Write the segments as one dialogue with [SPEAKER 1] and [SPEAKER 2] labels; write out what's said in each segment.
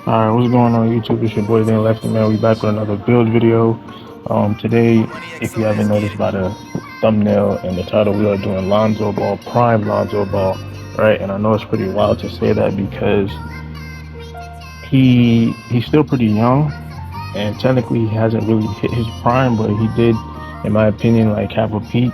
[SPEAKER 1] Alright, what's going on YouTube? It's your boy Dan Lefty Man. We back with another build video. Today, if you haven't noticed by the thumbnail and the title, we are doing Lonzo Ball, prime Lonzo Ball, right? And I know it's pretty wild to say that because he's still pretty young, and technically he hasn't really hit his prime, but he did, in my opinion, like have a peak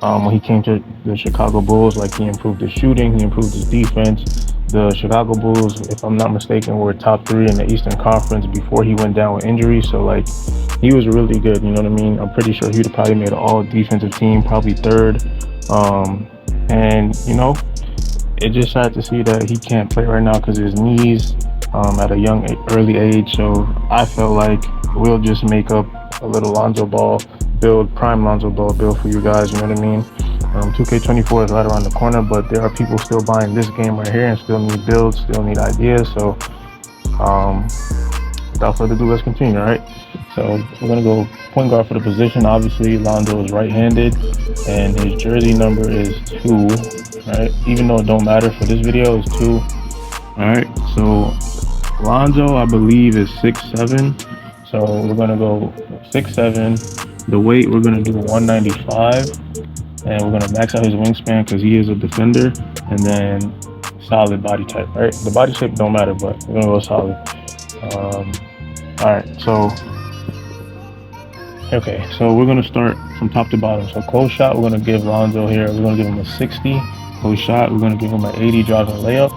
[SPEAKER 1] when he came to the Chicago Bulls. Like he improved his shooting, he improved his defense. The Chicago Bulls, if I'm not mistaken, were top three in the Eastern Conference before he went down with injury. So like he was really good. You know what I mean? I'm pretty sure he'd have probably made an all defensive team, probably third. And you know, it's just sad to see that he can't play right now because his knees at a early age. So I felt like we'll just make up a little Lonzo Ball build, prime Lonzo Ball build for you guys. You know what I mean? 2K24 is right around the corner, but there are people still buying this game right here and still need builds, still need ideas. So um, without further ado, let's continue. All right. So we're gonna go point guard for the position. Obviously, Lonzo is right-handed, and his jersey number is 2. Right. Even though it don't matter for this video, it's 2. All right. So Lonzo, I believe, is 6'7". So we're gonna go 6'7". The weight we're gonna do 195, and we're gonna max out his wingspan because he is a defender, and then solid body type. Right. The body shape don't matter, but we're gonna go solid. All right. So okay, so we're gonna start from top to bottom. So close shot, we're gonna give Lonzo here. We're gonna give him a 60. Close shot, we're gonna give him an 80 driving layup,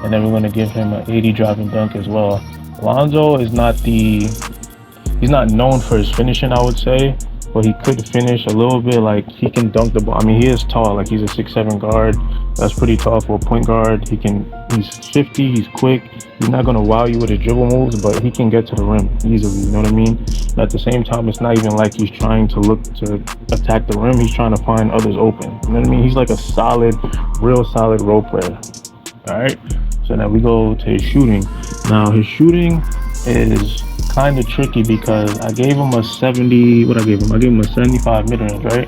[SPEAKER 1] and then we're gonna give him an 80 driving dunk as well. Lonzo is not he's not known for his finishing, I would say, but he could finish a little bit. Like he can dunk the ball. I mean, he is tall. Like he's a 6'7" guard. That's pretty tall for a point guard. He's shifty. He's quick. He's not gonna wow you with his dribble moves, but he can get to the rim easily. You know what I mean? But at the same time, it's not even like he's trying to look to attack the rim. He's trying to find others open. You know what I mean? He's like a solid, real solid role player. All right. So now we go to his shooting. Now his shooting is kind of tricky because I gave him a 70. What I gave him? I gave him a 75 mid range, right?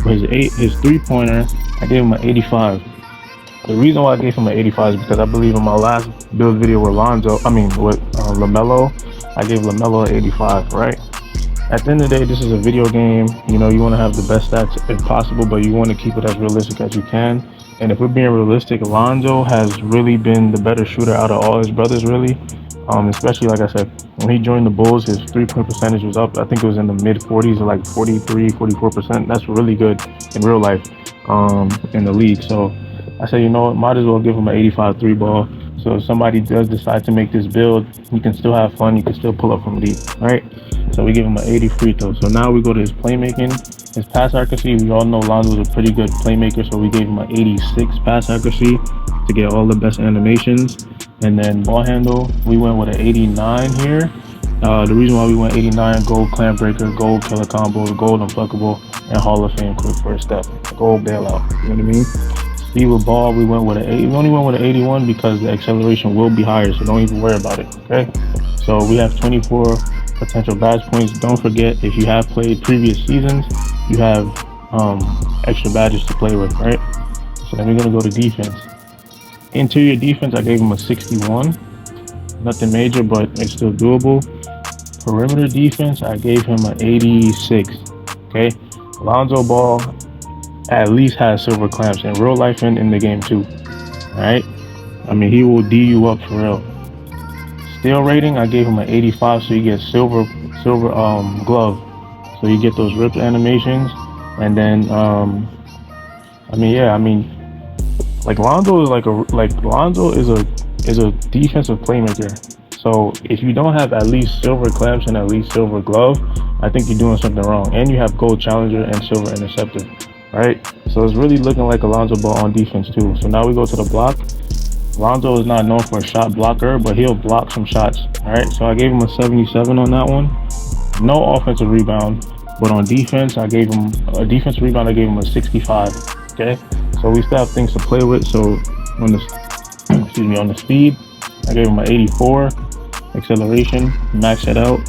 [SPEAKER 1] But his 3-pointer, I gave him an 85. The reason why I gave him an 85 is because I believe in my last build video with LaMelo, I gave LaMelo an 85, right? At the end of the day, this is a video game. You know, you want to have the best stats if possible, but you want to keep it as realistic as you can. And if we're being realistic, Lonzo has really been the better shooter out of all his brothers, really. Especially, like I said, when he joined the Bulls, his 3-point percentage was up. I think it was in the mid 40s, or like 43, 44%. That's really good in real life in the league. So I said, you know what, might as well give him an 85 3-ball. So if somebody does decide to make this build, you can still have fun. You can still pull up from deep, right? So we give him an 80 free throw. So now we go to his playmaking. His pass accuracy, we all know Lonzo's a pretty good playmaker, so we gave him an 86 pass accuracy to get all the best animations. And then ball handle, we went with an 89 here. The reason why we went 89, gold clamp breaker, gold killer combos, gold unpluckable, and Hall of Fame quick first step, gold bailout. You know what I mean? Speed with ball, we went with an 80. We only went with an 81 because the acceleration will be higher, so don't even worry about it. Okay. So we have 24 potential badge points. Don't forget, if you have played previous seasons, you have extra badges to play with, right? So then we're gonna go to defense. Interior defense, I gave him a 61. Nothing major, but it's still doable. Perimeter defense, I gave him an 86. Okay. Lonzo Ball at least has silver clamps in real life and in the game too. Alright? I mean, he will D you up for real. Steal rating, I gave him an 85, so you get silver glove. So you get those ripped animations. And then like Lonzo is a defensive playmaker. So if you don't have at least silver clamps and at least silver glove, I think you're doing something wrong. And you have gold challenger and silver interceptor, right? So it's really looking like a Lonzo Ball on defense too. So now we go to the block. Lonzo is not known for a shot blocker, but he'll block some shots. All right, so I gave him a 77 on that one. No offensive rebound, but on defense, I gave him a defensive rebound. I gave him a 65. Okay, so we still have things to play with. So on the on the speed, I gave him an 84. Acceleration, max it out.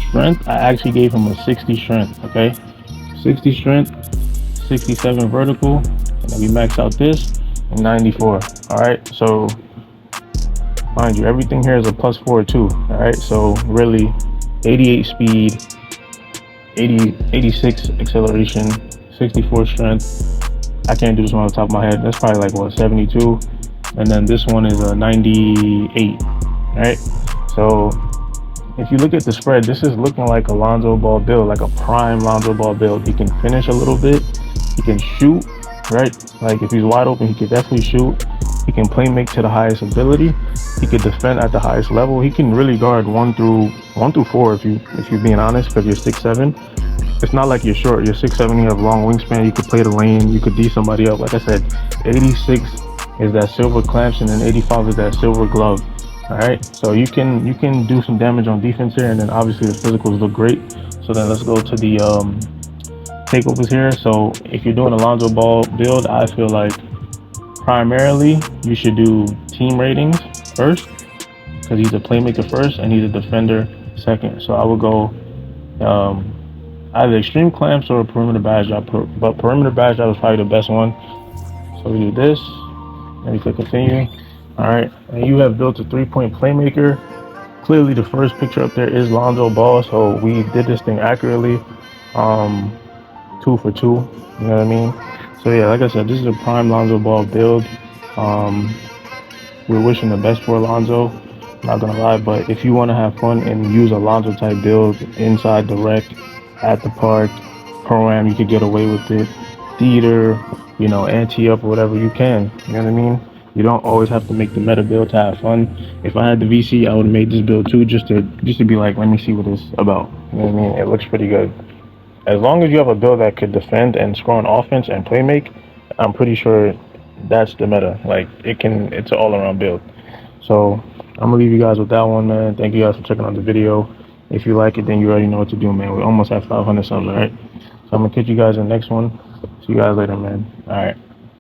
[SPEAKER 1] Strength, I actually gave him a 60 strength. Okay, 60 strength, 67 vertical, and then we max out this. 94. All right, so mind you, everything here is a +4 too. All right, so really, 88 speed, 86 acceleration, 64 strength. I can't do this one on the top of my head. That's probably like what, 72, and then this one is a 98. All right, so if you look at the spread, this is looking like a Lonzo Ball build, like a prime Lonzo Ball build. He can finish a little bit. He can shoot, right? Like if he's wide open, he could definitely shoot. He can play make to the highest ability. He could defend at the highest level. He can really guard one through four if you're being honest, because you're 6'7". It's not like you're short. You're 6'7". You have long wingspan. You could play the lane. You could D somebody up. Like I said, 86 is that silver clamps, and then 85 is that silver glove. All right, so you can do some damage on defense here, and then obviously the physicals look great. So then let's go to the takeovers here. So if you're doing a Lonzo Ball build, I feel like primarily you should do team ratings first, because he's a playmaker first and he's a defender second. So I would go either extreme clamps or perimeter badge drop, but perimeter badge drop is probably the best one. So we do this, and we click continue. All right, and you have built a 3-point playmaker. Clearly, the first picture up there is Lonzo Ball, so we did this thing accurately. 2 for 2, you know what I mean? So yeah, like I said, this is a prime Lonzo Ball build. We're wishing the best for Lonzo, not gonna lie, but if you want to have fun and use a Lonzo type build inside the rec, at the park, pro-am, you could get away with it. Theater, ante up or whatever, you can, you know what I mean? You don't always have to make the meta build to have fun. If I had the VC, I would have made this build too, just to be like, let me see what it's about. You know what I mean? It looks pretty good. As long as you have a build that could defend and score on offense and play make, I'm pretty sure that's the meta. Like it's an all-around build. So I'm gonna leave you guys with that one, man. Thank you guys for checking out the video. If you like it, then you already know what to do, man. We almost have 500 subs, all right? So I'm gonna catch you guys in the next one. See you guys later, man. All right.